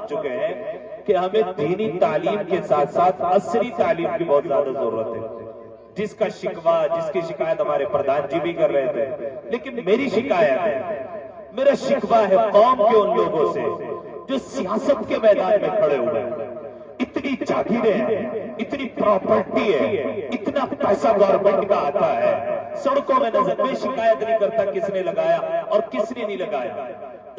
پہنچ چکے ہیں کہ ہمیں دینی تعلیم کے ساتھ ساتھ عصری تعلیم کی بہت زیادہ ضرورت ہے، جس کا شکوہ، جس کی شکایت ہمارے پردھان جی بھی کر رہے تھے، لیکن میری شکایت ہے، میرا شکوہ ہے قوم کے ان لوگوں سے جو سیاست کے میدان میں کھڑے ہوئے ہیں۔ اتنی جاگیریں ہیں، اتنی پراپرٹی ہے، اتنا پیسہ گورنمنٹ کا آتا ہے، سڑکوں میں نظر میں شکایت نہیں کرتا کس نے لگایا اور کس نے نہیں لگایا۔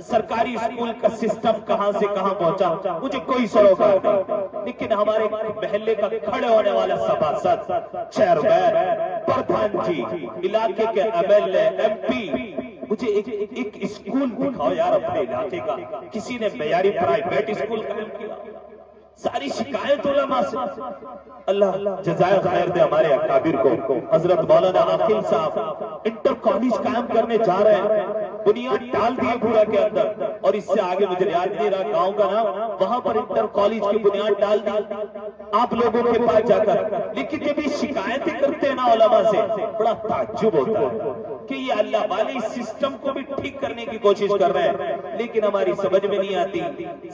سرکاری اسکول کا سسٹم کہاں سے کہاں پہنچا مجھے کوئی سروکار نہیں، لیکن ہمارے محلے کا کھڑے ہونے والا سبھاسد، چیئرمین، پردھان جی، علاقے کے MLA، MP، مجھے ایک اسکول دکھاؤ یار اپنے علاقے کا، کسی نے معیاری پرائیویٹ اسکول قائم کیا؟ ساری شکایت علماء سے۔ اللہ جزائے خیر دے ہمارے اکابر کو۔ حضرت مولانا عاقل صاحب انٹر کالج قائم کرنے جا رہے ہیں، بنیاد ڈال دیے پورا کے اندر، اور اس سے آگے مجھے یاد نہیں رہا گاؤں کا نام، وہاں پر انٹر کالج کی بنیاد ڈال دی آپ لوگوں کے پاس جا کر۔ لیکن جب یہ شکایتیں کرتے ہیں نا علماء سے، بڑا تعجب ہوتا ہے کہ یہ اللہ والے اس سسٹم کو بھی ٹھیک کرنے کی کوشش کر رہے ہیں، لیکن ہماری سمجھ میں نہیں آتی۔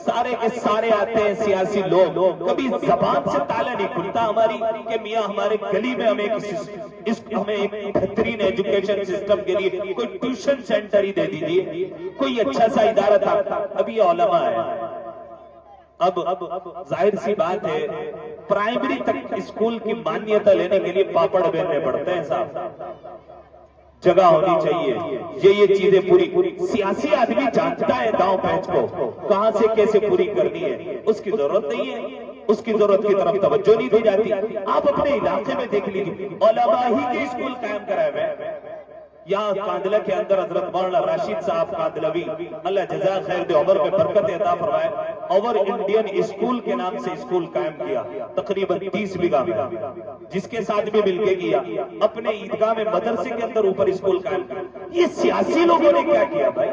سارے کے سارے آتے ہیں سیاسی لوگ، کبھی زبان سے تالا نہیں کھلتا ہماری کہ میاں ہمارے گلی میں ہمیں ایک بہترین ایجوکیشن سسٹم کے لیے کوئی ٹیوشن سینٹر ہی دے دیجیے، کوئی اچھا سا ادارہ تھا۔ ابھی یہ علماء ہے، اب ظاہر سی بات ہے پرائمری تک اسکول کی مانیتا لینے کے لیے پاپڑ بیلنے پڑتے ہیں صاحب، جگہ ہونی چاہیے، یہ چیزیں پوری سیاسی آدمی جانتا ہے گاؤں پہنچ کو کہاں سے کیسے پوری کرنی ہے، اس کی ضرورت نہیں ہے، اس کی ضرورت کی طرف توجہ نہیں دی جاتی۔ آپ اپنے علاقے میں دیکھ لیجیے، علماء ہی کے اسکول قائم کرائے ہوئے۔ یہاں کاندلہ کے اندر حضرت مولانا راشد صاحب کاندلوی، اللہ جزائے خیر دے، عمر میں برکت عطا فرمائے، اوور انڈین اسکول کے نام سے اسکول قائم کیا، تقریباً 30 بیگہ میں، جس کے ساتھ بھی مل کے کیا۔ اپنے عیدگاہ میں مدرسے کے اندر اوپر اسکول قائم کیا۔ یہ سیاسی لوگوں نے کیا کیا بھائی؟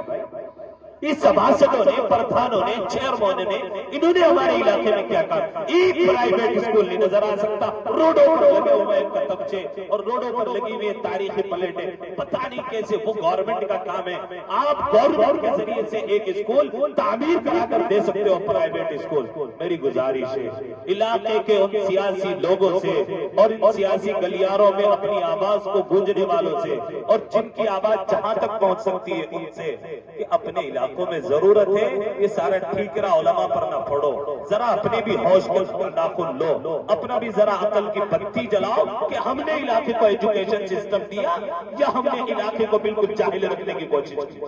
یہ سبھاسدوں نے، پردھانوں نے، چیئرمینوں نے، انہوں نے ہمارے علاقے میں کیا کہا؟ ایک پرائیویٹ اسکول نہیں نظر آ سکتا، روڈوں پر لگے ہوئے کتبچے اور روڈوں پر لگی ہوئی تاریخی پلیٹیں، پتہ نہیں کیسے وہ گورنمنٹ کا کام ہے۔ آپ گورنمنٹ کے ذریعے سے ایک اسکول تعمیر کرا کر دے سکتے ہو، پرائیویٹ اسکول۔ میری گزارش ہے علاقے کے ان سیاسی لوگوں سے اور ان سیاسی گلیاروں میں اپنی آواز کو گونجنے والوں سے، اور جن کی آواز جہاں تک پہنچ سکتی ہے ان سے، کہ اپنے علاقوں میں ضرورت ہے یہ سارا ٹھیکرا علماء پر نہ پھوڑو، ذرا اپنے بھی ہوش کے ناخن لو، اپنا بھی ذرا عقل کی بتی جلاؤ کہ ہم نے علاقے کو ایجوکیشن سسٹم دیا یا ہم نے علاقے کو بالکل جاہل رکھنے کی کوشش کی۔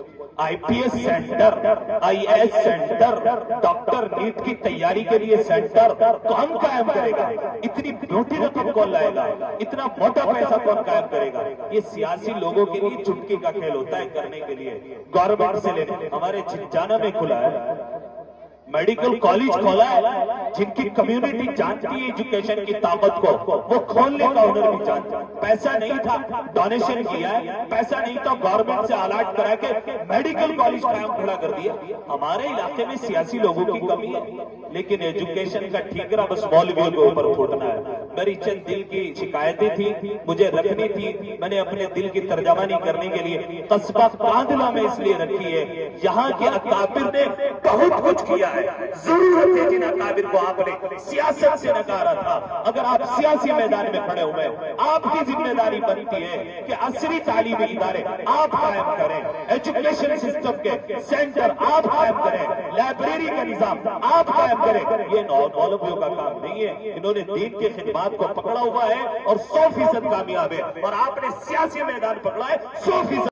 IPS centre, IAS centre, doctor NEET کی تیاری کے لیے سینٹر کون قائم کرے گا؟ اتنی موٹی رقم کون لائے گا؟ اتنا موٹا پیسہ کون قائم کرے گا؟ یہ سیاسی لوگوں کے لیے چٹکی کا کھیل ہوتا ہے کرنے کے لیے، گورنمنٹ سے لینے۔ ہمارے چھنچانا میں کھلا ہے میڈیکل کالج کھولا ہے، جن کی کمیونٹی جانتی ہے ایجوکیشن کی طاقت کو، وہ کھولنے کا ہنر بھی جانتا ہے۔ پیسہ نہیں تھا، ڈونیشن کیا ہے، پیسہ نہیں تھا، گورنمنٹ سے الاٹ کرا کے میڈیکل کالج قائم کھڑا کر دیا۔ ہمارے علاقے میں سیاسی لوگوں کی کمی ہے، لیکن ایجوکیشن کا ٹھیکرا بس مولویوں کے اوپر پھوٹنا ہے۔ میری چند دل کی شکایتیں تھی، مجھے رکھنی تھی، میں نے اپنے دل کی ترجمانی کرنے کے لیے قصبہ کاندلہ میں اس لیے رکھی ہے، یہاں کے اکابر نے بہت کچھ کیا ہے۔ ضرورت ہے جن اکابر کو آپ نے سیاست سے نکارا تھا، اگر آپ سیاسی میدان میں کھڑے ہوئے، آپ کی ذمہ داری بنتی ہے کہ عصری تعلیمی ادارے آپ قائم کریں، ایجوکیشن سسٹم کے سینٹر آپ قائم کریں، لائبریری کا نظام آپ قائم کریں۔ یہ مولویوں کا کام نہیں ہے، انہوں نے دین کی خدمات کو پکڑا ہوا ہے اور 100% کامیاب ہے، اور آپ نے سیاسی میدان پکڑا ہے 100%۔